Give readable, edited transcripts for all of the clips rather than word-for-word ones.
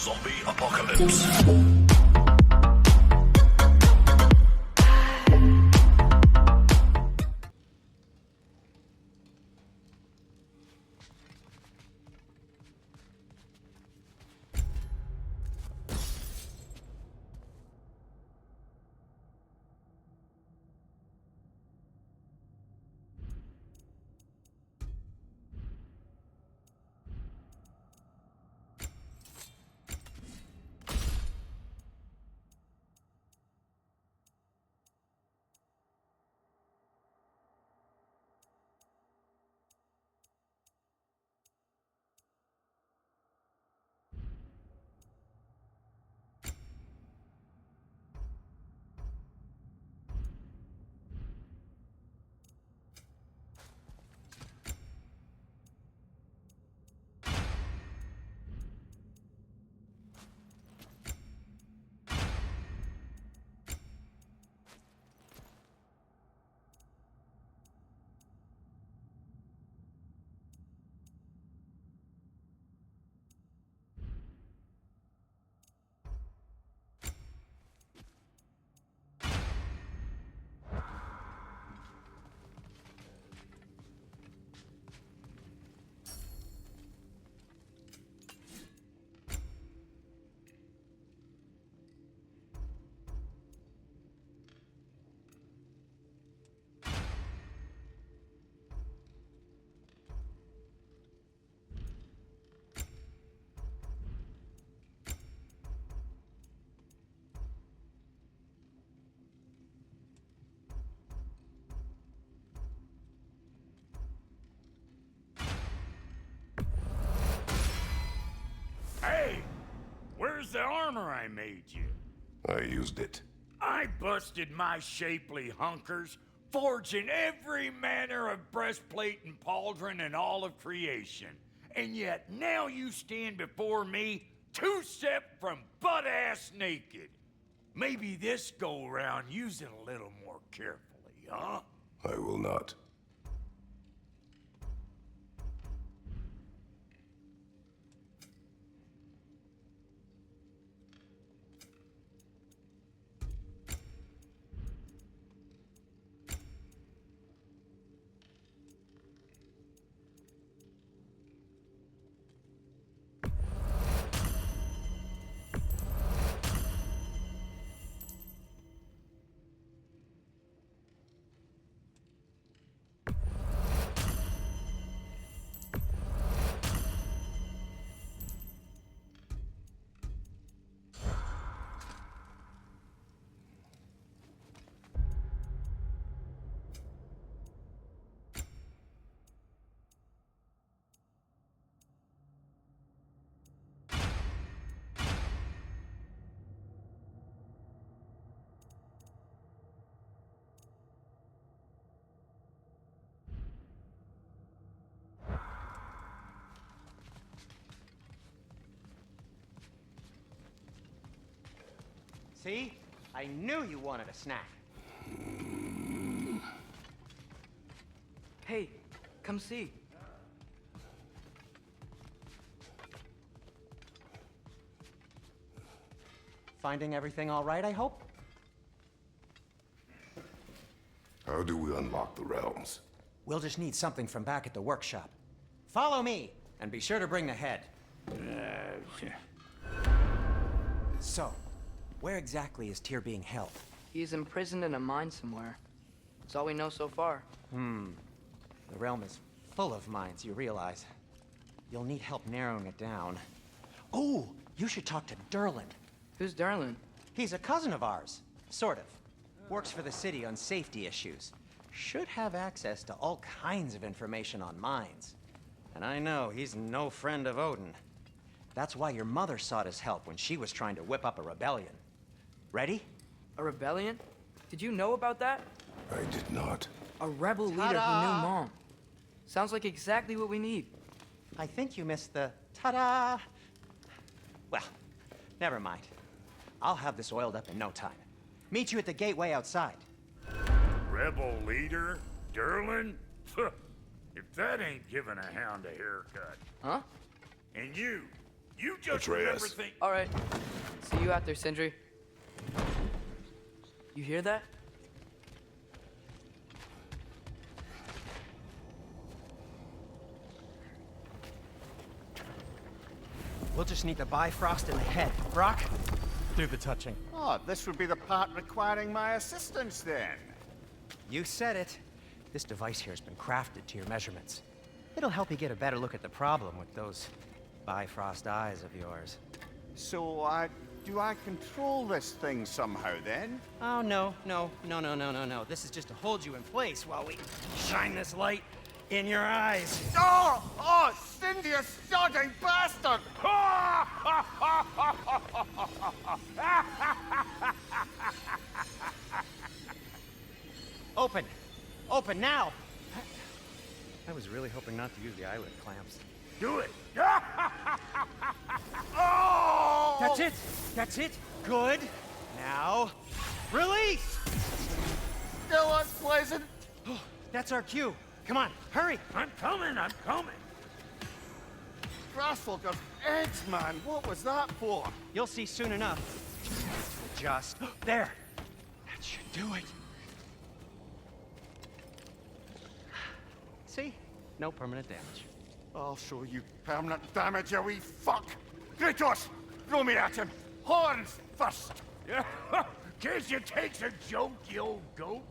Zombie apocalypse. Hey! Where's the armor I made you? I used it. I busted my shapely hunkers, forging every manner of breastplate and pauldron in all of creation. And yet now you stand before me, two-step from butt-ass naked. Maybe this go-round use it a little more carefully, huh? I will not. See? I knew you wanted a snack. Hey, come see. Finding everything all right, I hope? How do we unlock the realms? We'll just need something from back at the workshop. Follow me, and be sure to bring the head. So, where exactly is Tyr being held? He's imprisoned in a mine somewhere. That's all we know so far. The realm is full of mines, you realize. You'll need help narrowing it down. Oh, you should talk to Durlin. Who's Darlin? He's a cousin of ours, sort of. Works for the city on safety issues. Should have access to all kinds of information on mines. And I know he's no friend of Odin. That's why your mother sought his help when she was trying to whip up a rebellion. Ready? A rebellion? Did you know about that? I did not. A rebel leader who knew Mom. Sounds like exactly what we need. I think you missed the ta-da. Well, never mind. I'll have this oiled up in no time. Meet you at the gateway outside. Rebel leader? Durlin? If that ain't giving a hound a haircut. Huh? And you, You just remember Atreus. things. All right. See you out there, Sindri. You hear that? We'll just need the Bifrost in the head. Brock, do the touching. Oh, this would be the part requiring my assistance then. You said it. This device here has been crafted to your measurements. It'll help you get a better look at the problem with those Bifrost eyes of yours. So, do I control this thing somehow then? Oh, no. This is just to hold you in place while we shine this light in your eyes. Oh, Cindy, you sodding bastard! Open! Open now! I was really hoping not to use the eyelid clamps. Do it. Oh! That's it! That's it! Good! Now, release! Still unpleasant. That's our cue. Come on, hurry! I'm coming. Grasshopper's eggs, man. What was that for? You'll see soon enough. Just there. That should do it. See? No permanent damage. I'll show you permanent damage, you wee fuck! Kratos! Throw me at him! Horns first! Guess you takes a joke, you old goat.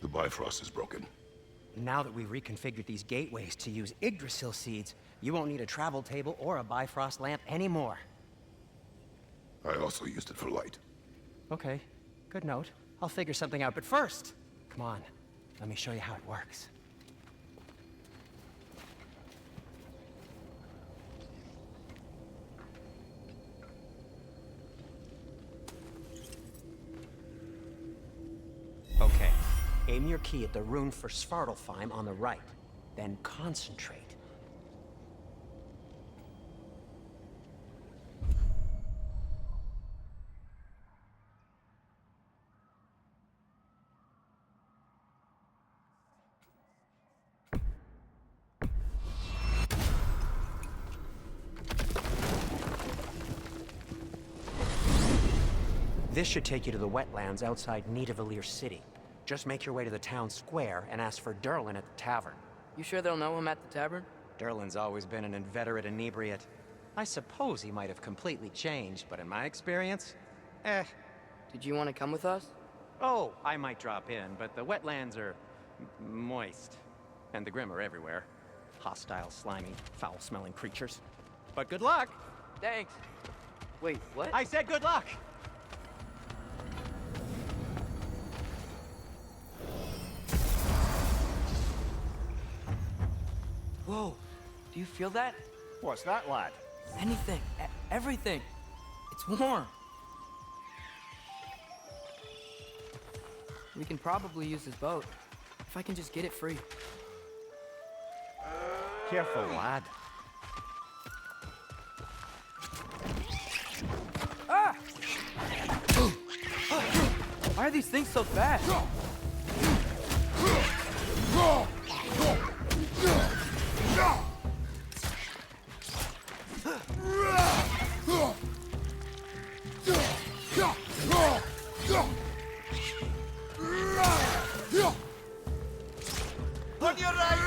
The Bifrost is broken. Now that we've reconfigured these gateways to use Yggdrasil seeds, you won't need a travel table or a Bifrost lamp anymore. I also used it for light. Okay, good note. I'll figure something out, but first, come on, let me show you how it works. Okay, aim your key at the rune for Svartalfheim on the right, then concentrate. This should take you to the wetlands outside Nidavellir City. Just make your way to the town square and ask for Durlin at the tavern. You sure they'll know him at the tavern? Durlin's always been an inveterate inebriate. I suppose he might have completely changed, but in my experience, Did you want to come with us? Oh, I might drop in, but the wetlands are moist. And the Grim are everywhere. Hostile, slimy, foul-smelling creatures. But good luck! Thanks. Wait, what? I said good luck! Whoa, do you feel that? What's that, lad? Anything, everything. It's warm. We can probably use this boat, if I can just get it free. Careful, lad. Ah! Why are these things so fast? On your right!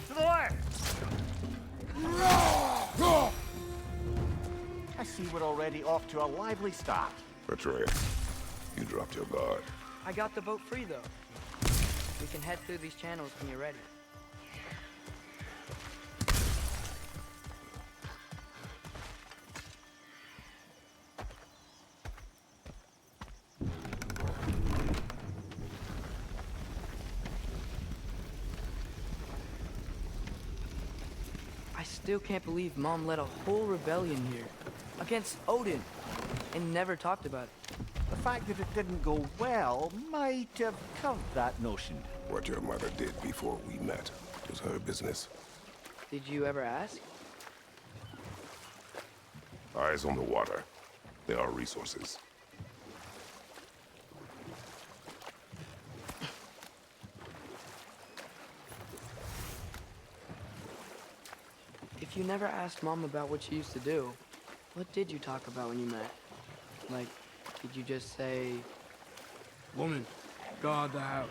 To the left! I see we're already off to a lively start. Atreus, you dropped your guard. I got the boat free, though. We can head through these channels when you're ready. I still can't believe Mom led a whole rebellion here against Odin and never talked about it. The fact that it didn't go well might have curved that notion. What your mother did before we met was her business. Did you ever ask? Eyes on the water. There are resources. If you never asked Mom about what she used to do, what did you talk about when you met? Like, did you just say, "Woman, guard the house.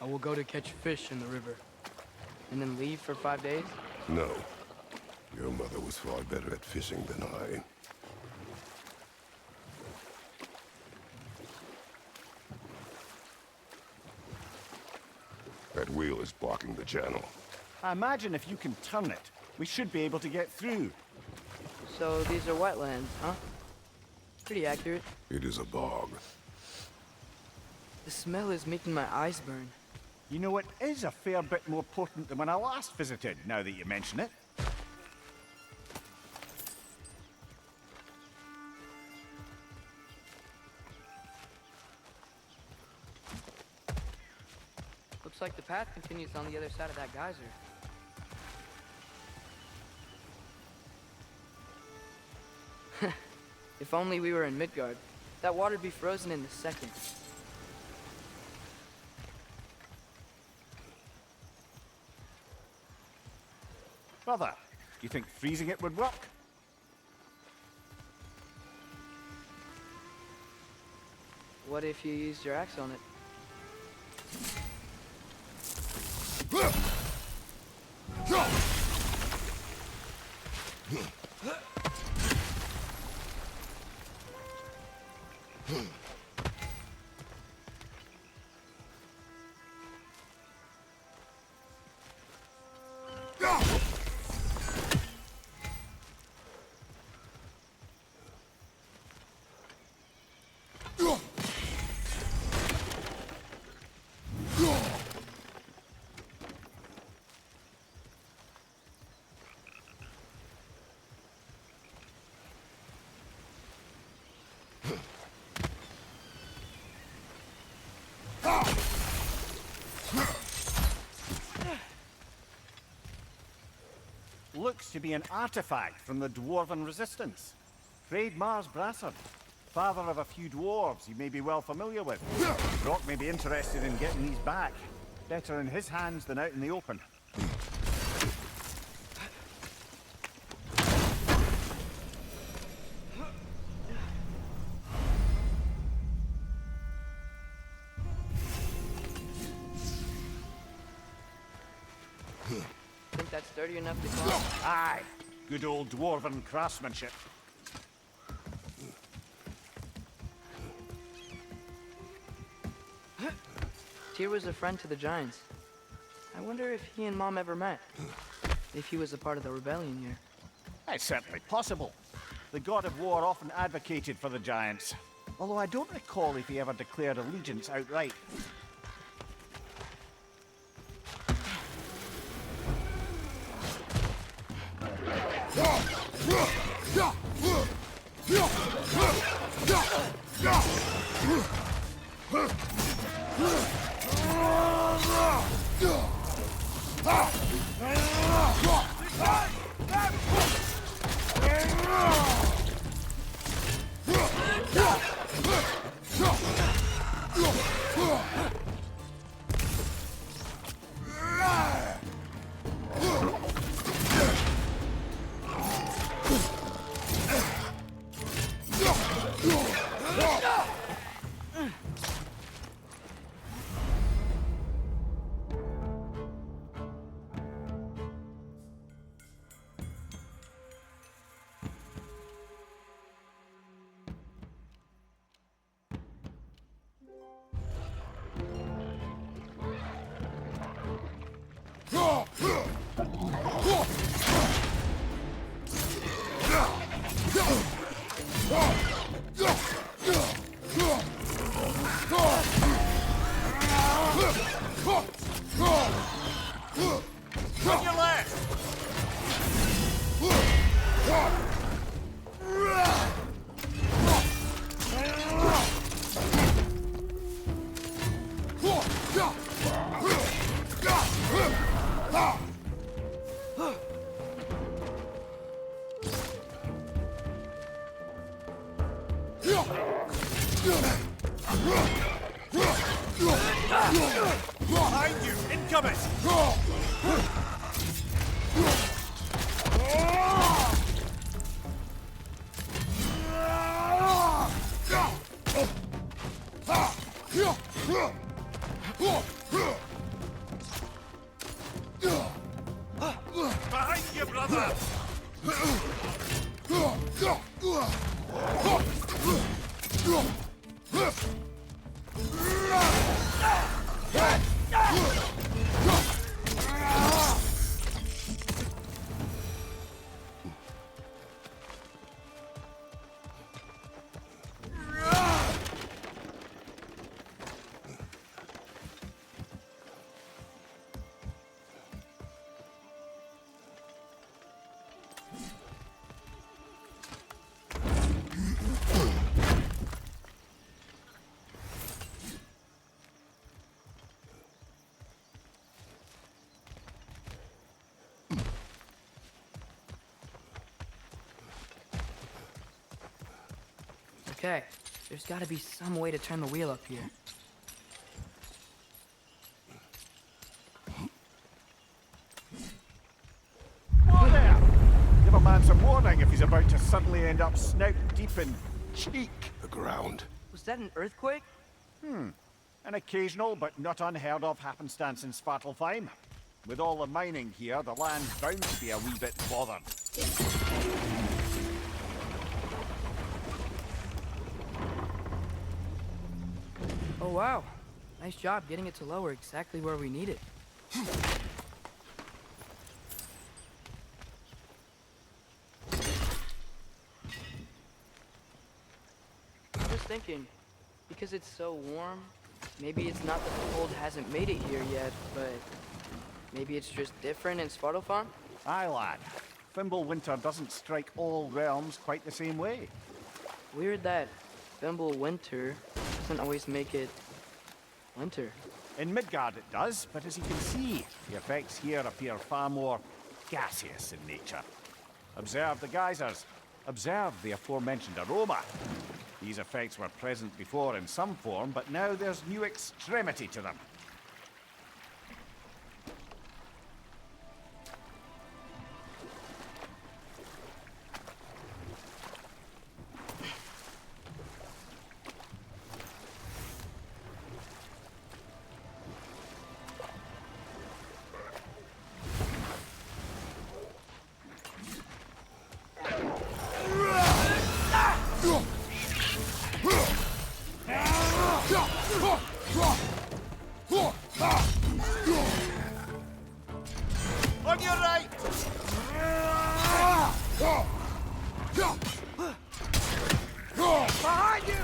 I will go to catch fish in the river," and then leave for 5 days? No. Your mother was far better at fishing than I. That wheel is blocking the channel. I imagine if you can turn it, we should be able to get through. So these are wetlands, huh? Pretty accurate. It is a bog. The smell is making my eyes burn. You know, it is a fair bit more potent than when I last visited, now that you mention it. Looks like the path continues on the other side of that geyser. If only we were in Midgard. That water'd be frozen in a second. Brother, do you think freezing it would work? What if you used your axe on it? Looks to be an artifact from the Dwarven Resistance. Trade Mars Brassard, father of a few dwarves you may be well familiar with. Brock may be interested in getting these back. Better in his hands than out in the open. Think that's sturdy enough to climb? Aye, good old Dwarven craftsmanship. Tyr was a friend to the Giants. I wonder if he and Mom ever met. If he was a part of the rebellion here. It's certainly possible. The god of war often advocated for the Giants. Although I don't recall if he ever declared allegiance outright. Behind you! Incoming! Behind you, brother! Okay, there's gotta be some way to turn the wheel up here. Whoa there! Give a man some warning if he's about to suddenly end up snout deep in cheek. The ground. Was that an earthquake? An occasional but not unheard of happenstance in Svartalfheim. With all the mining here, the land's bound to be a wee bit bothered. Oh wow, nice job getting it to lower exactly where we need it. I was thinking, because it's so warm, maybe it's not that the cold hasn't made it here yet, but maybe it's just different in Svartalfheim? Aye, lad. Fimble winter doesn't strike all realms quite the same way. Weird that Fimble winter doesn't always make it winter. In Midgard it does, but as you can see, the effects here appear far more gaseous in nature. Observe the geysers. Observe the aforementioned aroma. These effects were present before in some form, but now there's new extremity to them. On your right! Behind you!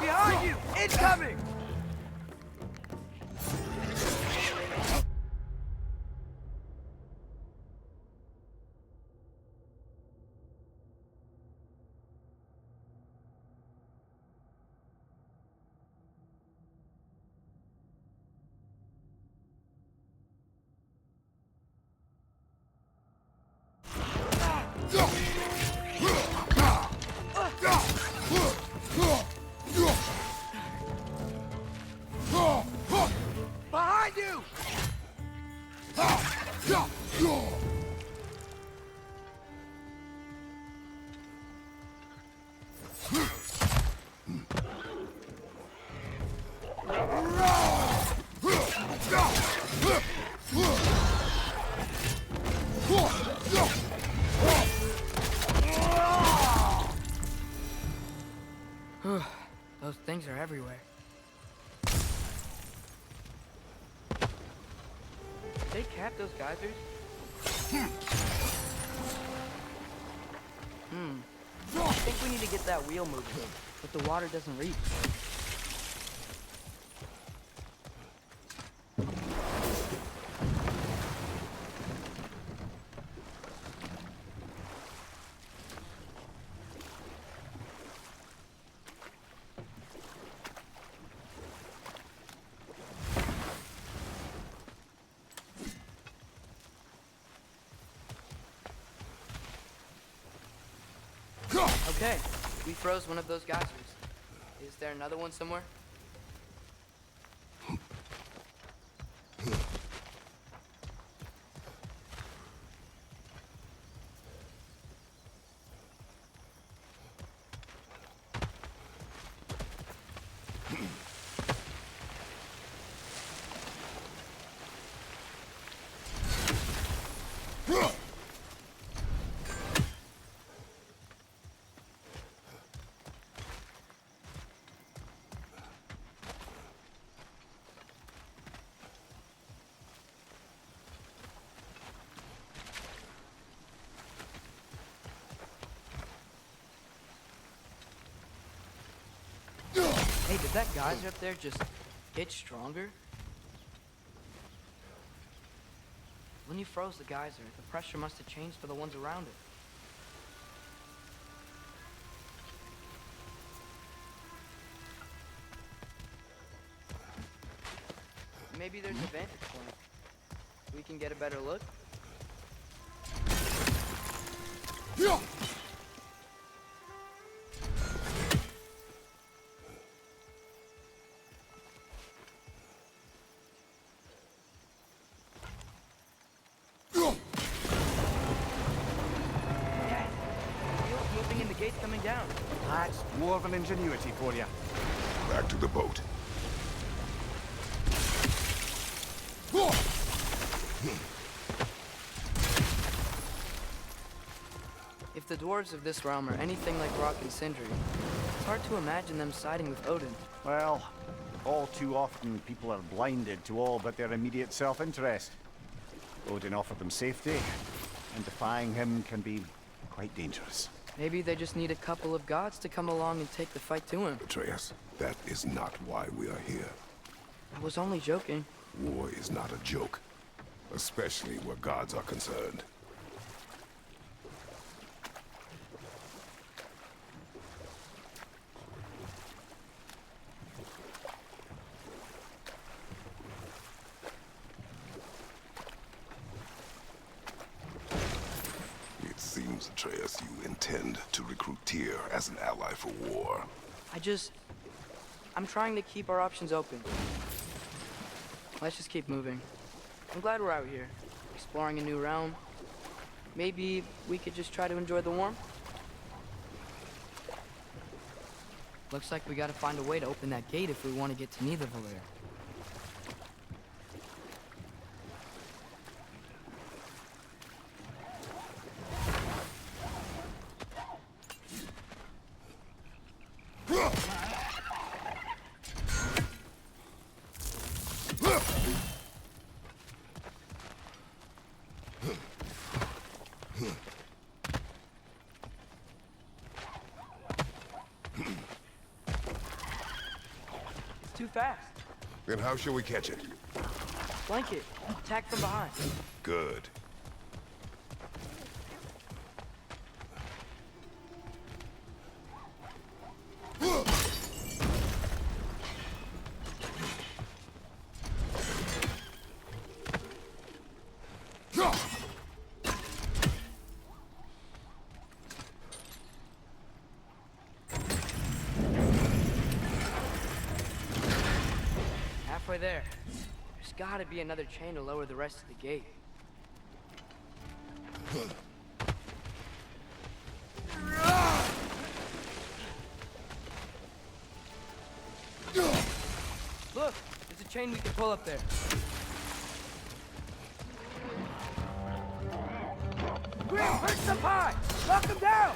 Behind you! Incoming! Behind you! Those things are everywhere. Did they cap those geysers? I think we need to get that wheel moving, but the water doesn't reach. Okay, we froze one of those geysers. Is there another one somewhere? Hey, did that geyser up there just get stronger? When you froze the geyser, the pressure must have changed for the ones around it. Maybe there's a vantage point. We can get a better look. Coming down. That's dwarven ingenuity for you. Back to the boat. If the dwarves of this realm are anything like Rock and Sindri, it's hard to imagine them siding with Odin. Well, all too often people are blinded to all but their immediate self-interest. Odin offered them safety, and defying him can be quite dangerous. Maybe they just need a couple of gods to come along and take the fight to him. Atreus, that is not why we are here. I was only joking. War is not a joke, especially where gods are concerned. It seems, Atreus, you intend to recruit Tyr as an ally for war. I'm trying to keep our options open. Let's just keep moving. I'm glad we're out here, exploring a new realm. Maybe we could just try to enjoy the warmth? Looks like we gotta find a way to open that gate if we want to get to Nidavellir. Too fast. Then how shall we catch it? Flank it. Attack from behind. Good. Halfway there. There's gotta be another chain to lower the rest of the gate. Look, there's a chain we can pull up there. Grim, perch up high! Knock him down!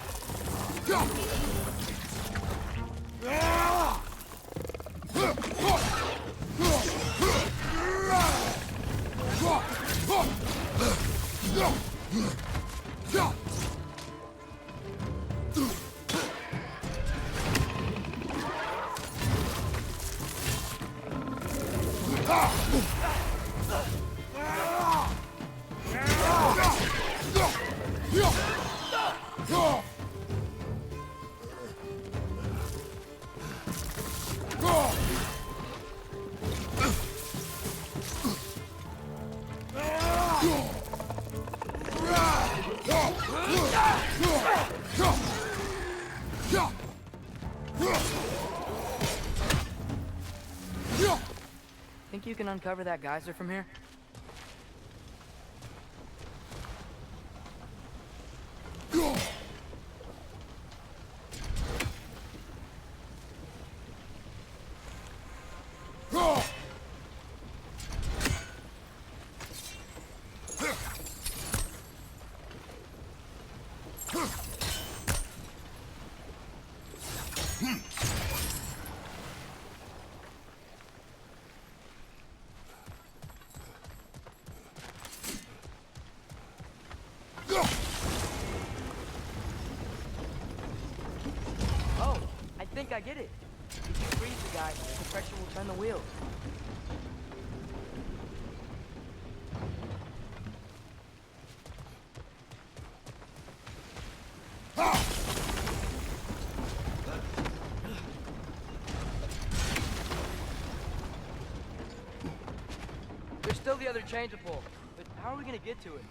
Think you can uncover that geyser from here? Oh, I think I get it. If you freeze the guy, the pressure will turn the wheels. There's still the other chain to pull, but how are we gonna get to it?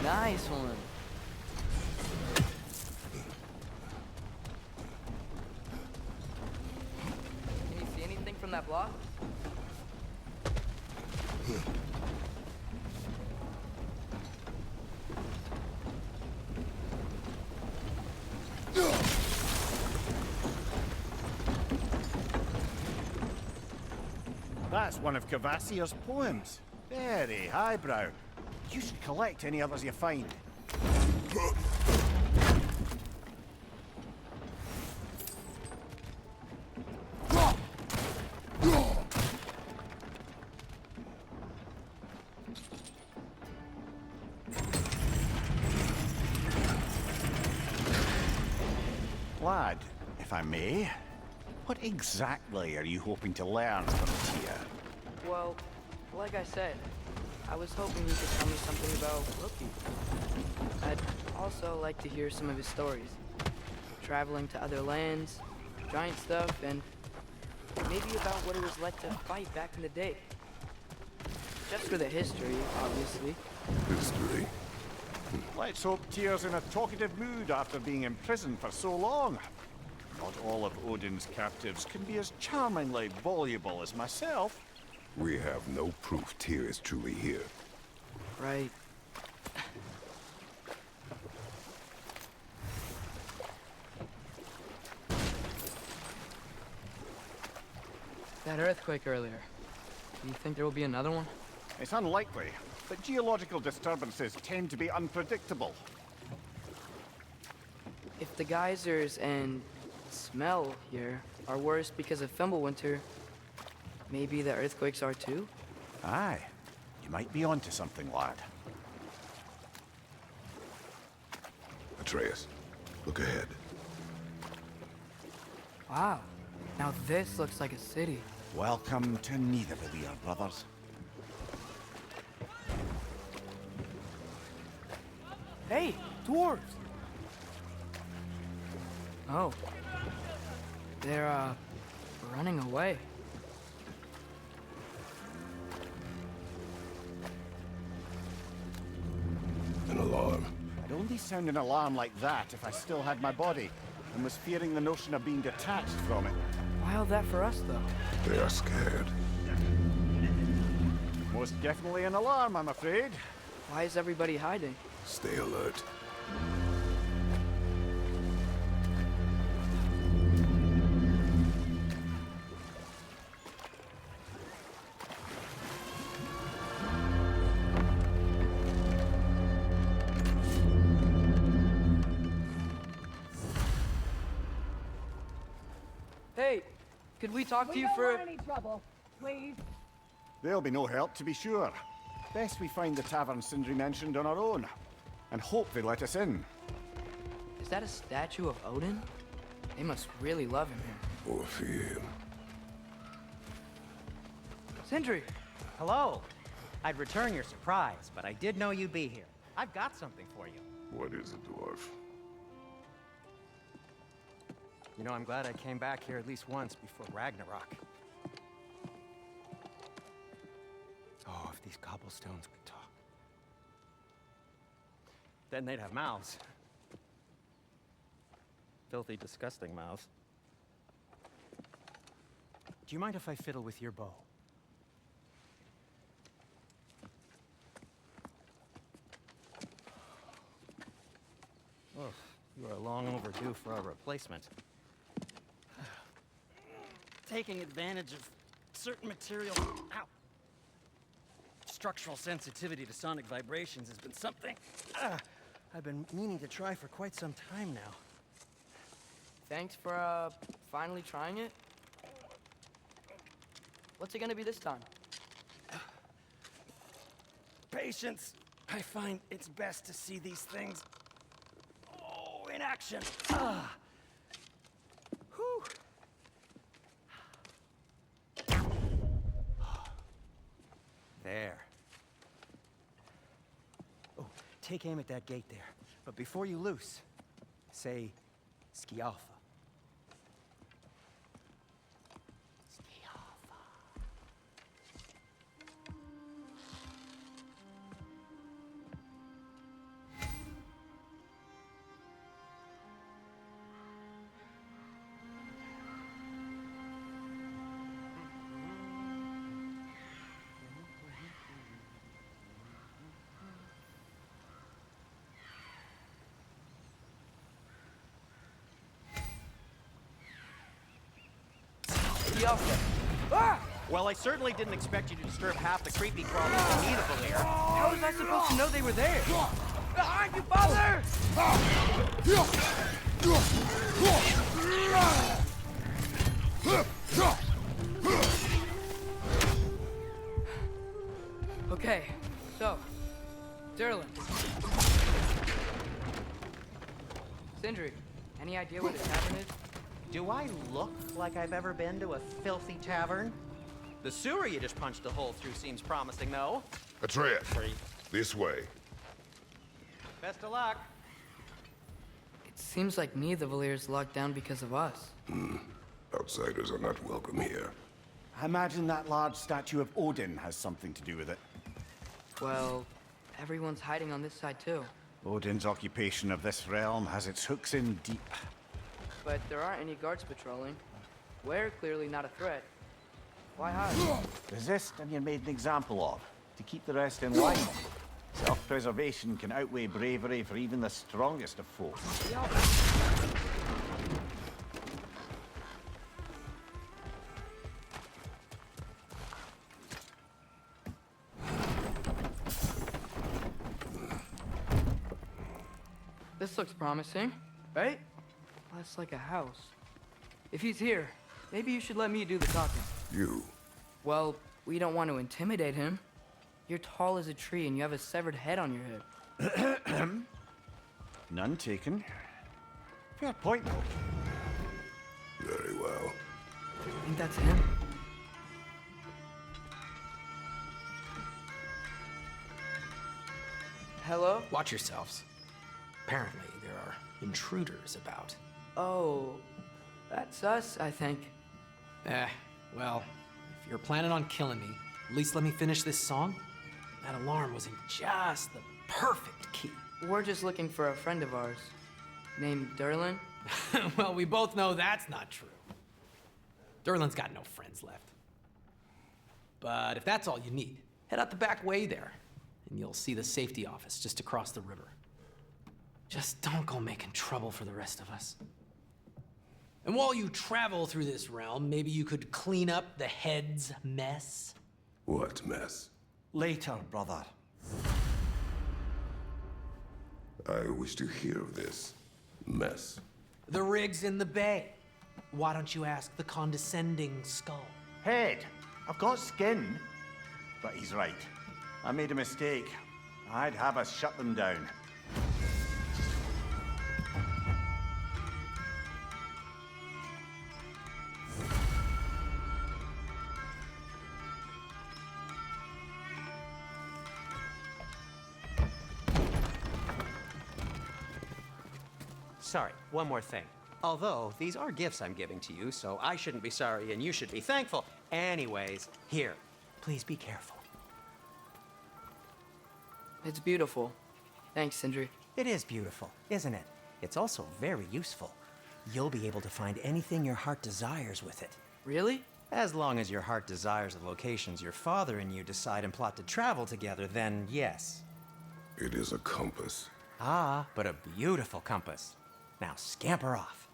Nice one. Can you see anything from that block? That's one of Cavassier's poems. Very highbrow. You should collect any others you find. Lad, if I may. What exactly are you hoping to learn from Tyr? Well, like I said, I was hoping you could tell me something about Loki. I'd also like to hear some of his stories. Traveling to other lands, giant stuff, and maybe about what it was like to fight back in the day. Just for the history, obviously. History. Let's hope Tyr's in a talkative mood after being imprisoned for so long. Not all of Odin's captives can be as charmingly voluble as myself. We have no proof Tyr is truly here. Right. That earthquake earlier. Do you think there will be another one? It's unlikely, but geological disturbances tend to be unpredictable. If the geysers and smell here are worse because of Fimbulwinter, maybe the earthquakes are too? Aye, you might be onto something, lad. Atreus, look ahead. Wow. Now this looks like a city. Welcome to Nidavellir, brothers. Hey, dwarves! Oh. They're, running away. An alarm. I'd only sound an alarm like that if I still had my body, and was fearing the notion of being detached from it. Wild that for us, though. They are scared. Most definitely an alarm, I'm afraid. Why is everybody hiding? Stay alert. Hey, could we talk to We you don't for... want any trouble, please. There'll be no help, to be sure. Best we find the tavern Sindri mentioned on our own, and hope they let us in. Is that a statue of Odin? They must really love him here. Or fear him. Sindri! Hello. I'd return your surprise, but I did know you'd be here. I've got something for you. What is it, dwarf? You know, I'm glad I came back here at least once before Ragnarok. Oh, if these cobblestones could talk. Then they'd have mouths. Filthy, disgusting mouths. Do you mind if I fiddle with your bow? Oh, you are long overdue for a replacement. Taking advantage of certain material. Ow! Structural sensitivity to sonic vibrations has been something I've been meaning to try for quite some time now. Thanks for, finally trying it. What's it gonna be this time? Patience. I find it's best to see these things in action. Whew. There. Oh, take aim at that gate there. But before you loose, say, Skialfa. Ah! Well, I certainly didn't expect you to disturb half the creepy crawlers in Nidavellir. How was I supposed to know they were there? Behind you, father! Okay, so, Durlin. Sindri, any idea where the tavern is? Do I look like I've ever been to a filthy tavern? The sewer you just punched a hole through seems promising, though. Atreus, this way. Best of luck. It seems like Nidavelir's locked down because of us. Outsiders are not welcome here. I imagine that large statue of Odin has something to do with it. Well, everyone's hiding on this side too. Odin's occupation of this realm has its hooks in deep. But there aren't any guards patrolling. We're clearly not a threat. Why hide? Resist and you're made an example of, to keep the rest in line. Self-preservation can outweigh bravery for even the strongest of foes. This looks promising, right? Less like a house. If he's here, maybe you should let me do the talking. You. Well, we don't want to intimidate him. You're tall as a tree and you have a severed head on your head. None taken. Fair point, though. Very well. I think that's him. Hello? Watch yourselves. Apparently, there are intruders about. Oh, that's us, I think. Well, if you're planning on killing me, at least let me finish this song. That alarm was in just the perfect key. We're just looking for a friend of ours named Durlin. Well, we both know that's not true. Durlin's got no friends left. But if that's all you need, head out the back way there, and you'll see the safety office just across the river. Just don't go making trouble for the rest of us. And while you travel through this realm, maybe you could clean up the head's mess? What mess? Later, brother. I wish to hear of this mess. The rig's in the bay. Why don't you ask the condescending skull? Head, I've got skin. But he's right. I made a mistake. I'd have us shut them down. Sorry, one more thing. Although, these are gifts I'm giving to you, so I shouldn't be sorry and you should be thankful. Anyways, here, please be careful. It's beautiful. Thanks, Sindri. It is beautiful, isn't it? It's also very useful. You'll be able to find anything your heart desires with it. Really? As long as your heart desires the locations your father and you decide and plot to travel together, then yes. It is a compass. Ah, but a beautiful compass. Now scamper off.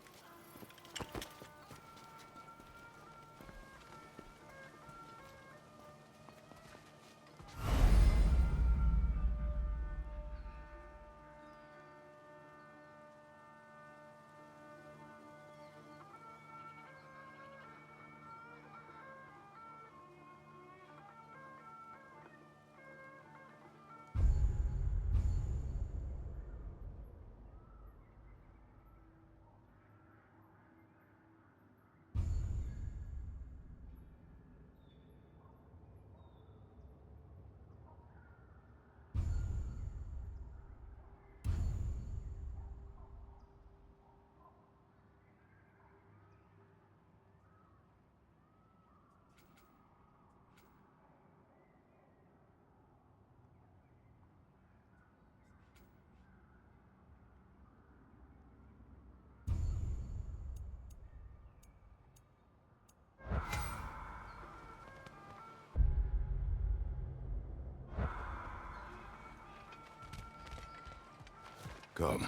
Come.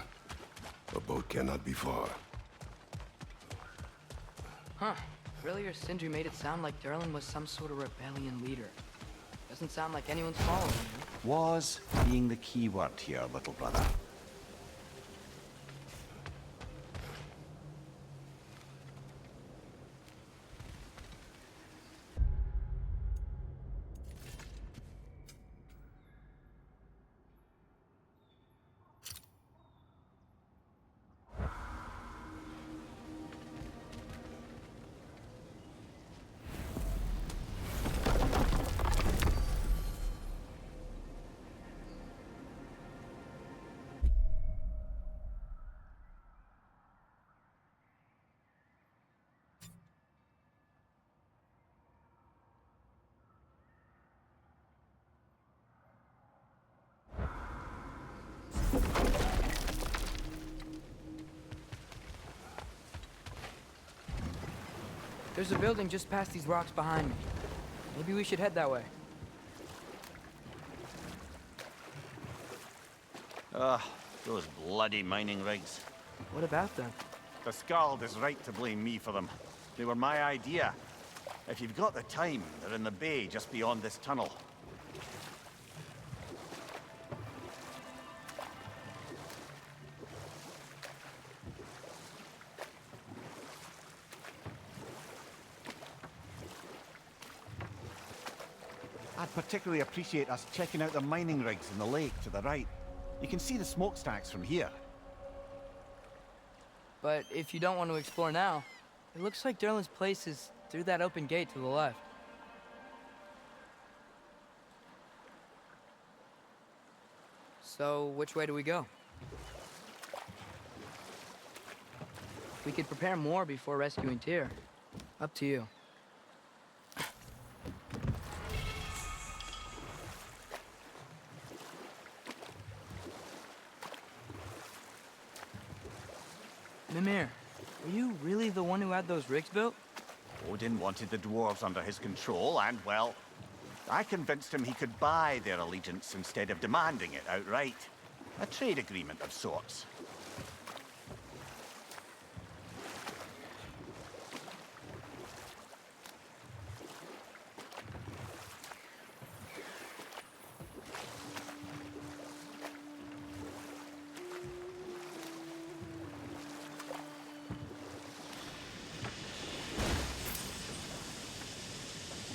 A boat cannot be far. Huh. Earlier, Sindri made it sound like Durlin was some sort of rebellion leader. Doesn't sound like anyone's following him. Was being the key word here, little brother. There's a building just past these rocks behind me. Maybe we should head that way. Ugh, those bloody mining rigs. What about them? The Skald is right to blame me for them. They were my idea. If you've got the time, they're in the bay just beyond this tunnel. I'd particularly appreciate us checking out the mining rigs in the lake to the right. You can see the smokestacks from here. But if you don't want to explore now, it looks like Derlin's place is through that open gate to the left. So, which way do we go? We could prepare more before rescuing Tyr. Up to you. Mimir, were you really the one who had those rigs built? Odin wanted the dwarves under his control, and, well, I convinced him he could buy their allegiance instead of demanding it outright. A trade agreement of sorts.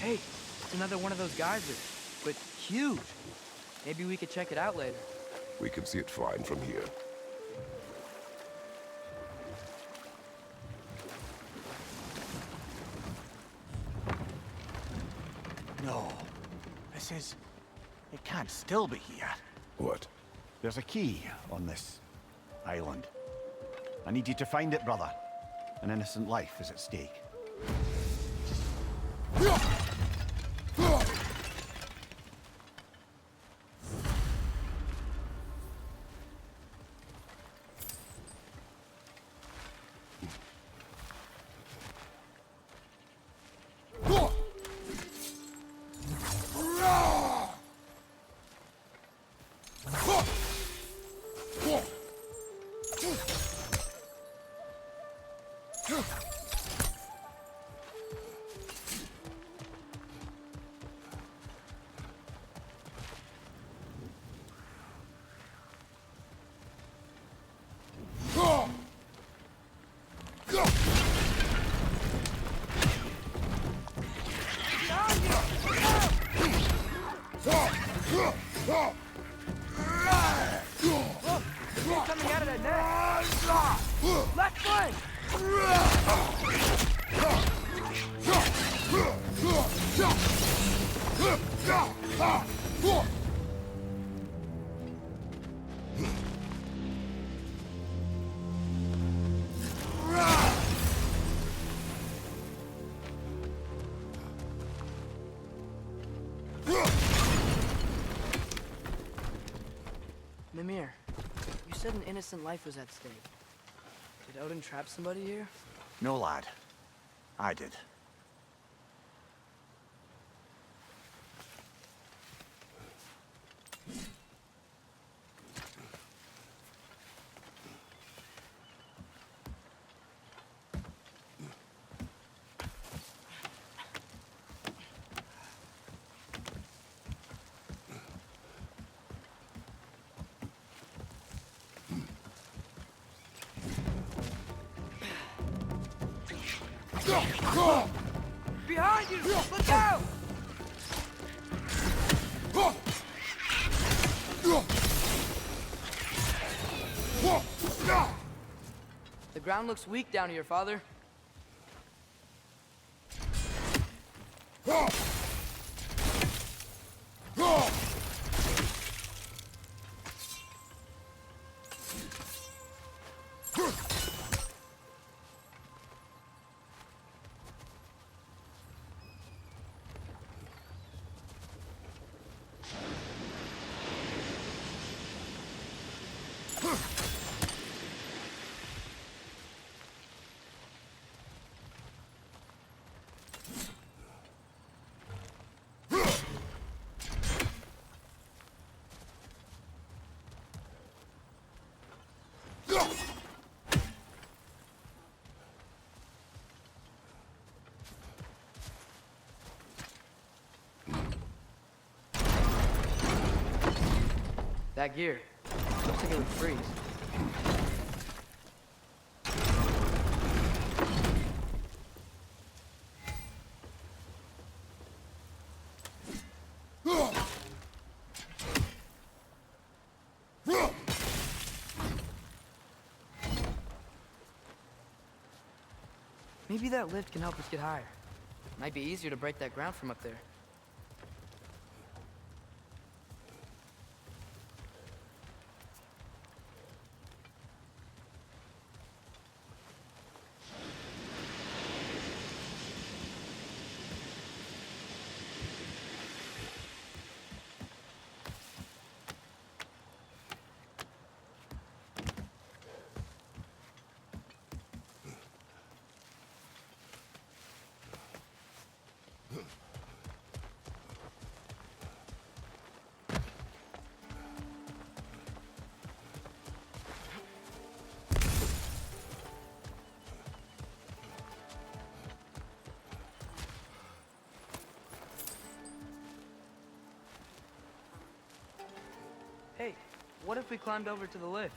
Hey, it's another one of those geysers, but huge. Maybe we could check it out later. We can see it fine from here. No. This is... It can't still be here. What? There's a key on this island. I need you to find it, brother. An innocent life is at stake. Coming out of that net! Left flank! Mimir, you said an innocent life was at stake. Did Odin trap somebody here? No, lad. I did. Behind you! Look out! The ground looks weak down here, Father. That gear. Looks like it would freeze. Maybe that lift can help us get higher. Might be easier to break that ground from up there. Hey, what if we climbed over to the lift?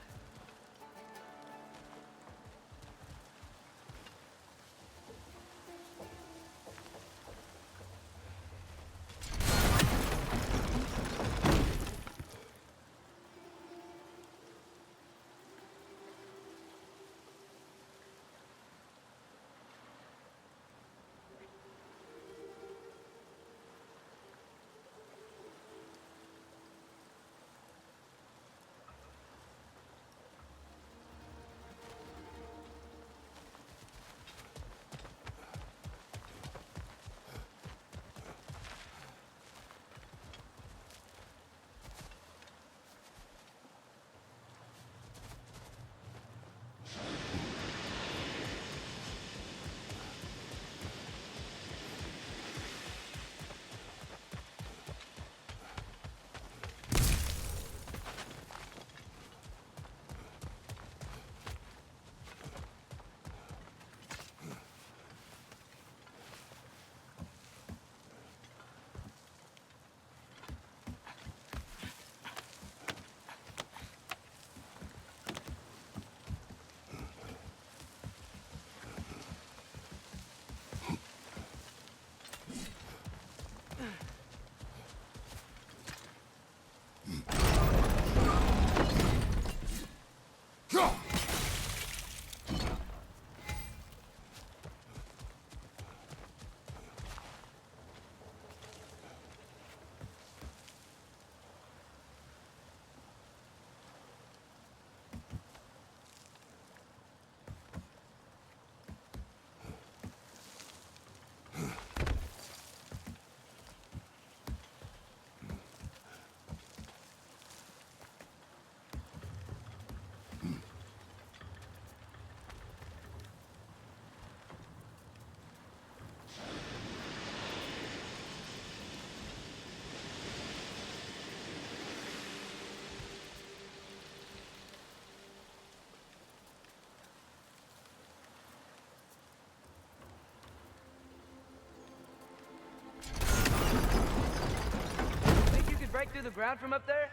Break through the ground from up there?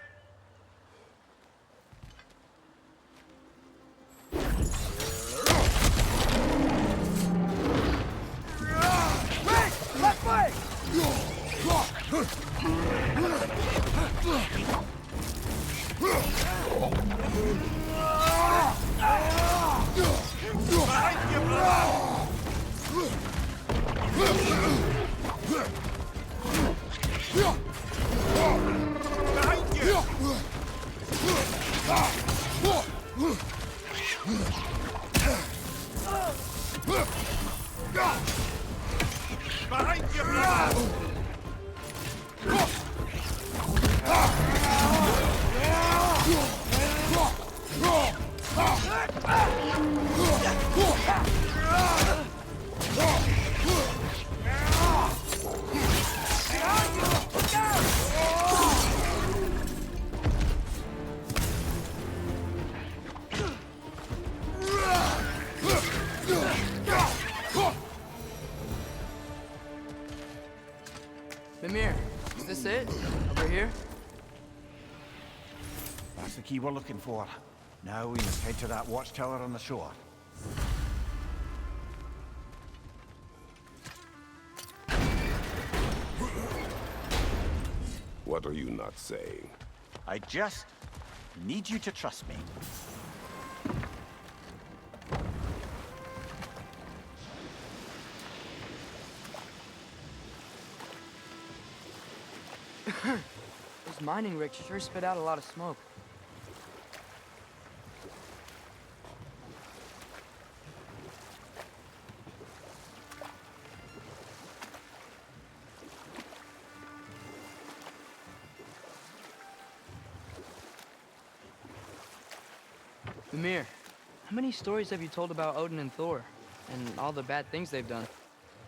Wait! Left way! Mimir, is this it? Over here? the key we're looking for. Now we must head to that watchtower on the shore. What are you not saying? I just need you to trust me. Those mining rigs sure spit out a lot of smoke. Mimir, how many stories have you told about Odin and Thor? And all the bad things they've done?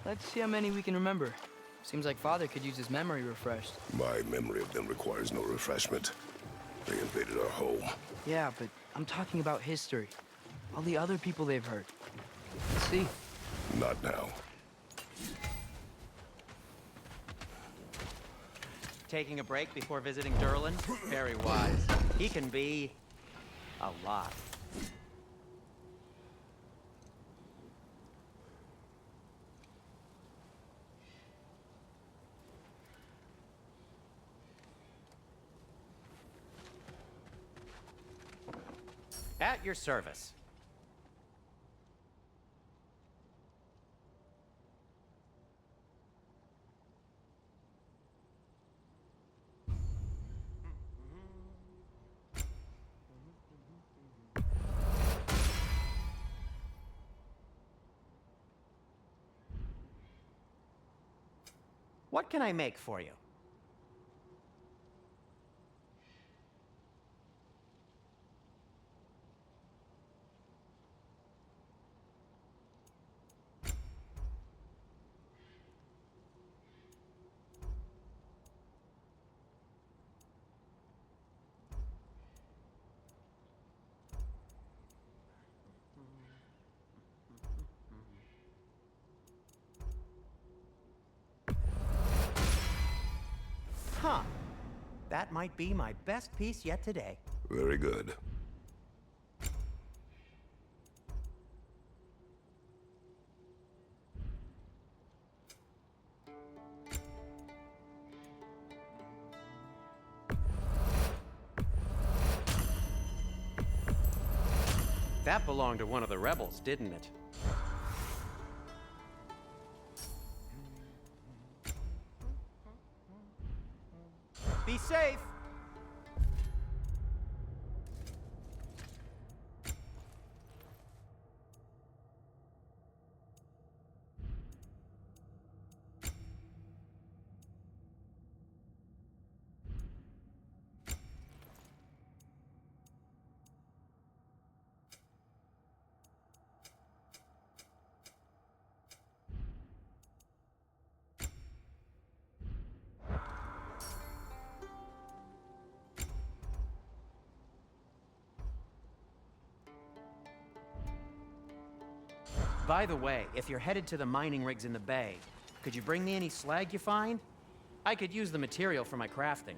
Let's see how many we can remember. Seems like Father could use his memory refreshed. My memory of them requires no refreshment. They invaded our home. Yeah, but I'm talking about history. All the other people they've hurt. Let's see. Not now. Taking a break before visiting Durlin? Very wise. He can be a lot. At your service. What can I make for you? Huh. That might be my best piece yet today. Very good. That belonged to one of the rebels, didn't it? Be safe! By the way, if you're headed to the mining rigs in the bay, could you bring me any slag you find? I could use the material for my crafting.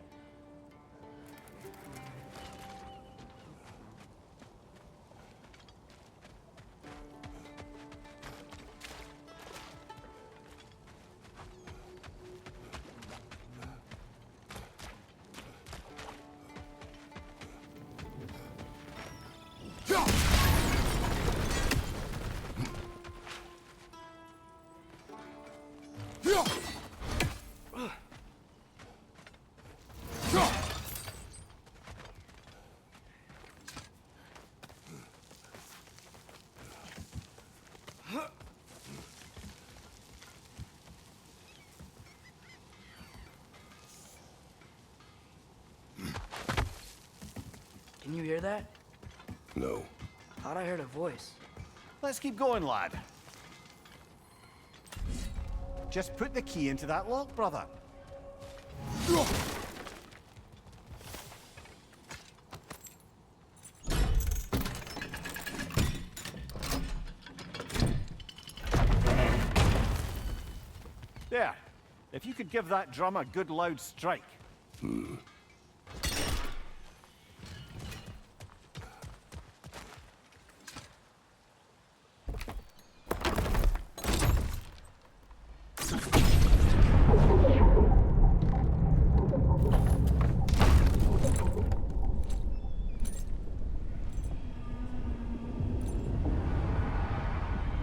Can you hear that? No. Thought I heard a voice. Let's keep going, lad. Just put the key into that lock, brother. There. If you could give that drum a good loud strike.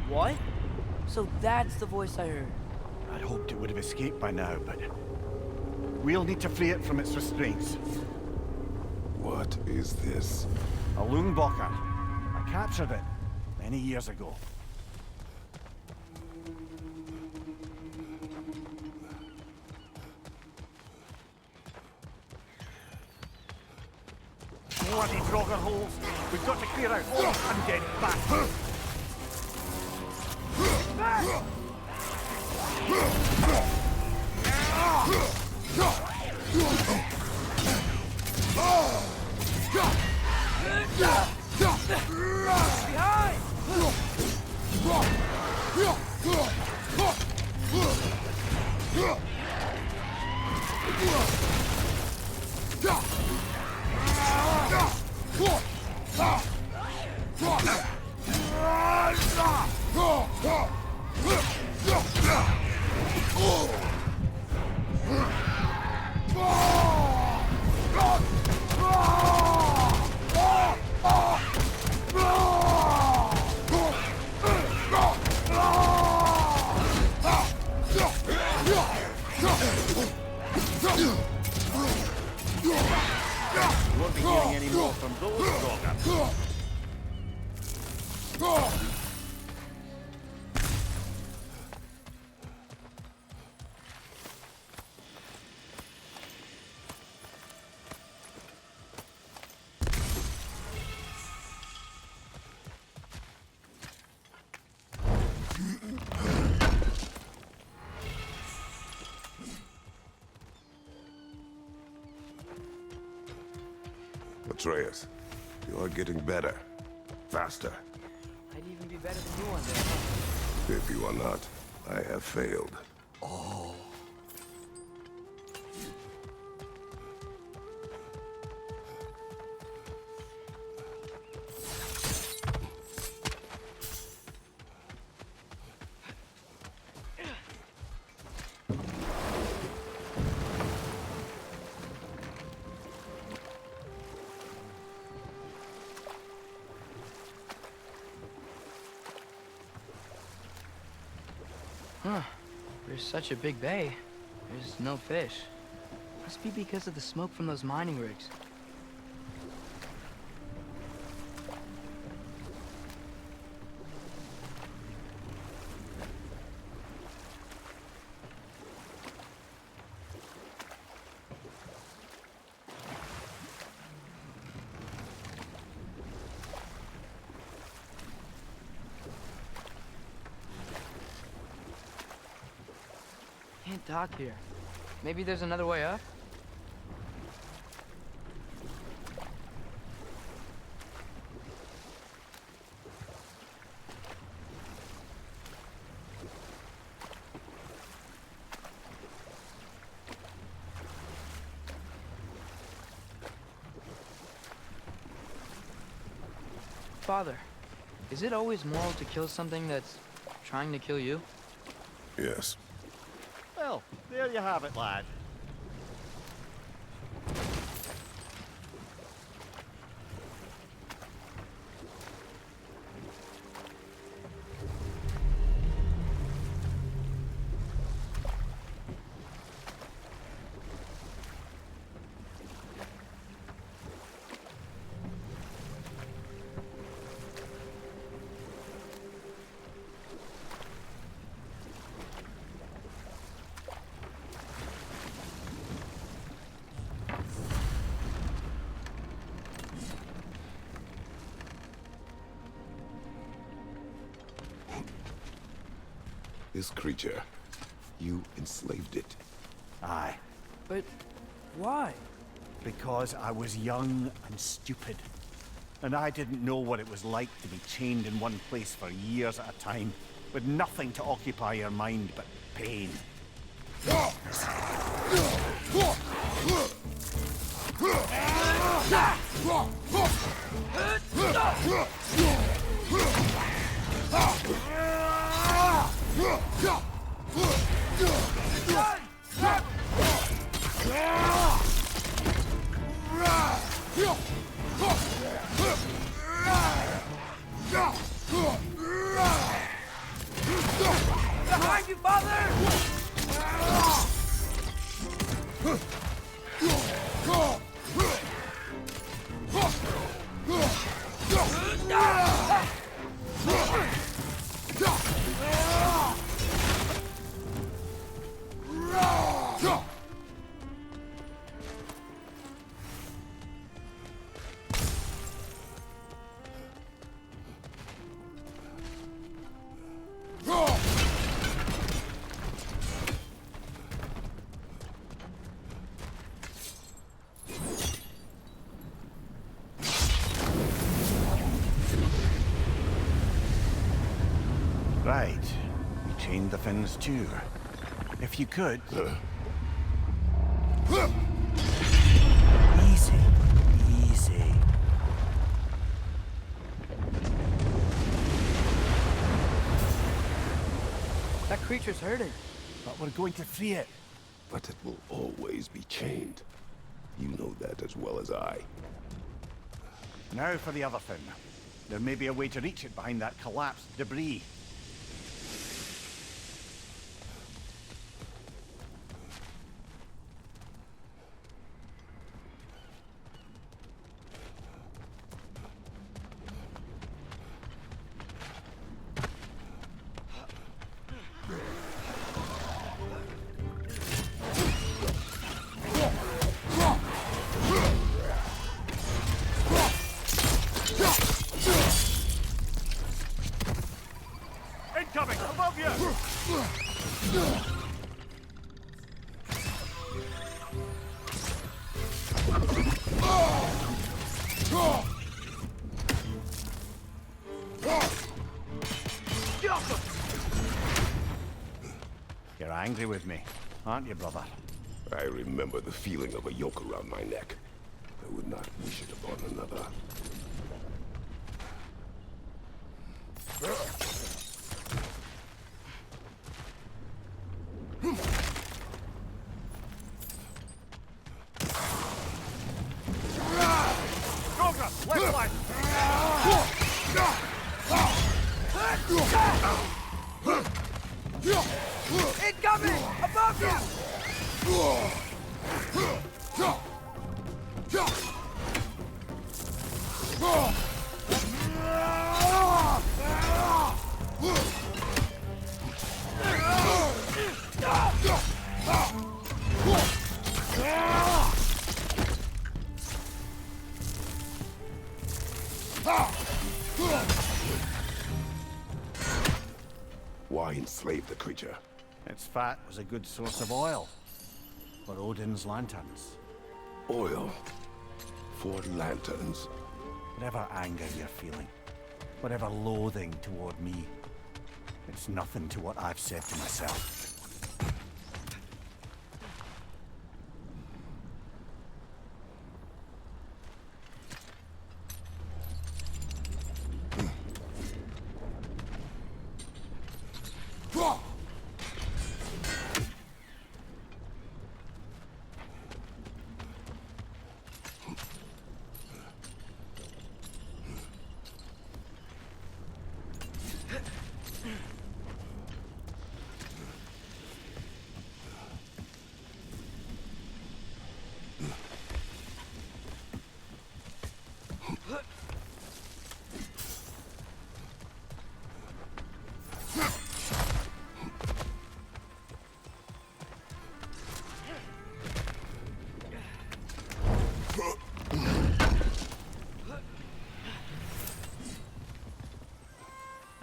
What? So that's the voice I heard. I'd hoped it would have escaped by now, but we'll need to free it from its restraints. What is this? A Lyngbakr. I captured it many years ago. Bloody Draugr holes! We've got to clear out all these undead bastards! Won't be hearing any more from those Draugr. Atreus, you are getting better. Faster. I'd even be better than you one day. If you are not, I have failed. Huh. There's such a big bay. There's no fish. Must be because of the smoke from those mining rigs. Can't dock here. Maybe there's another way up? Father, is it always moral to kill something that's trying to kill you? Yes. Well, there you have it, lad. This creature, you enslaved it. Aye. But why? Because I was young and stupid. And I didn't know what it was like to be chained in one place for years at a time, with nothing to occupy your mind but pain. Behind you, father! Right. We chained the fins too. If you could... Easy. Easy. That creature's hurting. But we're going to free it. But it will always be chained. You know that as well as I. Now for the other fin. There may be a way to reach it behind that collapsed debris. Incoming! Above you! You're angry with me, aren't you, brother? I remember the feeling of a yoke around my neck. I would not wish it upon another. Progress! Left line! Incoming! Above you! Why enslave the creature? Its fat was a good source of oil. For Odin's lanterns. Oil. For lanterns. Whatever anger you're feeling, whatever loathing toward me, it's nothing to what I've said to myself.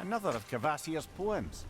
Another of Kvasir's poems.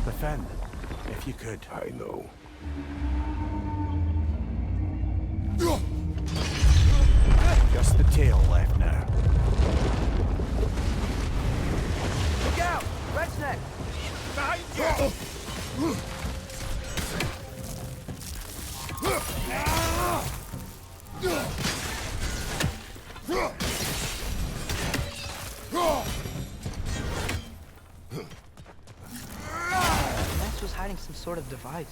Defend, if you could. I know. Just the tail left now. Look out! Red's neck! Behind you! Max was hiding some sort of device.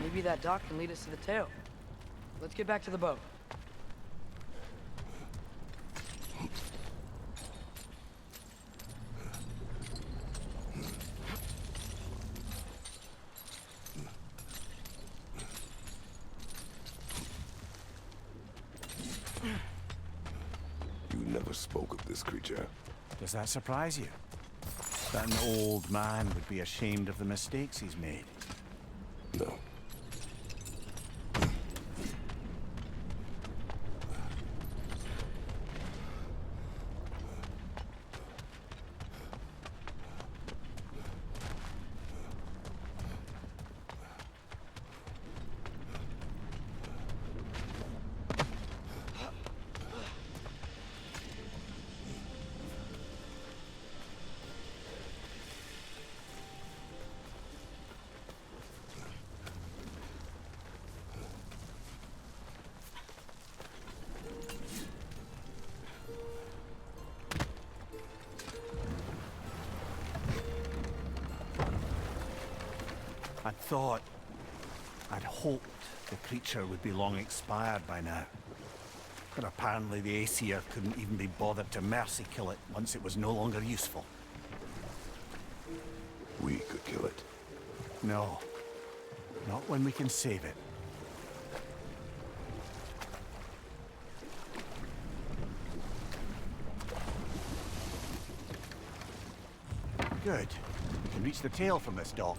Maybe that dock can lead us to the tail. Let's get back to the boat. You never spoke of this creature. Does that surprise you? That an old man would be ashamed of the mistakes he's made? No. I'd thought, I'd hoped the creature would be long expired by now. But apparently the Aesir couldn't even be bothered to mercy kill it once it was no longer useful. We could kill it. No. Not when we can save it. Good. We can reach the tail from this dock.